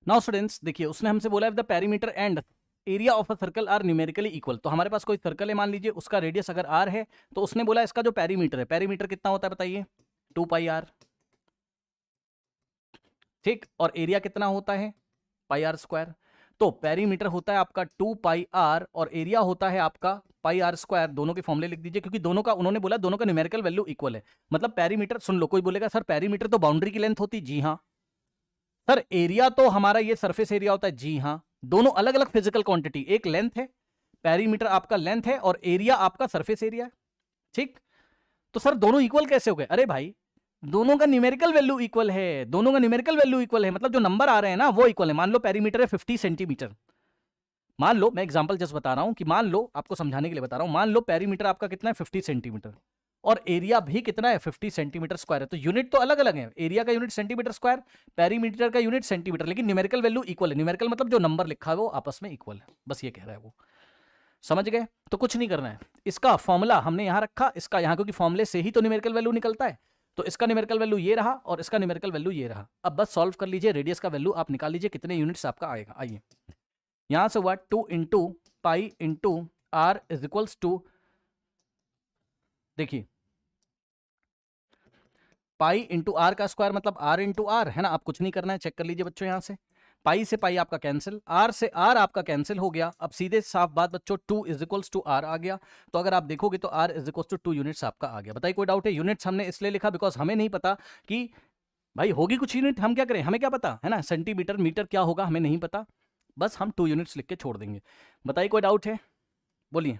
Now students देखिए, उसने हमसे बोला if the perimeter and area of a circle are numerically equal. तो हमारे पास कोई सर्कल है मान लीजिए, उसका रेडियस अगर आर है, तो उसने बोला इसका जो पेरीमीटर है, पेरीमीटर कितना होता है बताइए, 2 पाई आर, ठीक, और एरिया कितना होता है, पाई आर स्क्वायर। तो पेरीमीटर होता है आपका 2 पाई आर और एरिया होता है आपका पाई आर स्क्वायर। दोनों के फॉर्मूले लिख दीजिए, क्योंकि दोनों का उन्होंने बोला दोनों का न्यूमेरिकल वैल्यू इक्वल है। मतलब पेरीमीटर, सुन लो, कोई बोलेगा सर पेरीमीटर तो बाउंड्री की लेंथ होती, जी हाँ। सर एरिया तो हमारा ये सरफेस एरिया होता है, जी हाँ। दोनों अलग अलग फिजिकल क्वांटिटी, एक लेंथ है, पेरीमीटर आपका लेंथ है और एरिया आपका सरफेस एरिया है, ठीक। तो सर दोनों इक्वल कैसे हो गए? अरे भाई दोनों का न्यूमेरिकल वैल्यू इक्वल है, दोनों का न्यूमेरिकल वैल्यू इक्वल है, मतलब जो नंबर आ रहे हैं ना वो इक्वल है। मान लो पेरीमीटर है 50 सेंटीमीटर, मान लो, मैं एग्जांपल जस्ट बता रहा हूं कि मान लो, आपको समझाने के लिए बता रहा हूं, मान लो पेरीमीटर आपका कितना है 50 सेंटीमीटर और एरिया भी कितना है 50 सेंटीमीटर स्क्वायर है। तो यूनिट तो अलग अलग है, एरिया का यूनिट सेंटीमीटर स्क्वायर, पेरीमीटर का यूनिट सेंटीमीटर, लेकिन न्यूमेरिकल वैल्यू इक्वल है। न्यूमेरिकल मतलब जो नंबर लिखा है वो आपस में इक्वल है, बस ये कह रहा है वो। समझ गए? तो कुछ नहीं करना है, इसका फॉर्मूला हमने यहां रखा, इसका यहां, क्योंकि फॉर्मूले से ही तो न्यूमेरिकल वैल्यू निकलता है। तो इसका न्यूमेरिकल वैल्यू ये रहा और इसका न्यूमेरिकल वैल्यू ये रहा। अब बस सॉल्व कर लीजिए, रेडियस का वैल्यू आप निकाल लीजिए, कितने यूनिट्स आपका आएगा। आइए, यहां से हुआ 2 into pi into r is equals to, देखिए पाई इंटू आर का स्क्वायर मतलब आर इंटू आर है ना। आप कुछ नहीं करना है, चेक कर लीजिए बच्चों, यहां से पाई से पाई आपका कैंसिल, आर से आर आपका कैंसिल हो गया। अब सीधे साफ बात बच्चों, 2 इज इक्वल्स टू आर आ गया। तो अगर आप देखोगे तो r is equals to 2 units आपका आ गया। बताइए कोई डाउट है? यूनिट्स हमने इसलिए लिखा बिकॉज हमें नहीं पता कि भाई होगी कुछ यूनिट, हम क्या करें, हमें क्या पता है ना, सेंटीमीटर मीटर क्या होगा हमें नहीं पता, बस हम 2 यूनिट्स लिख के छोड़ देंगे। बताइए कोई डाउट है, बोलिए।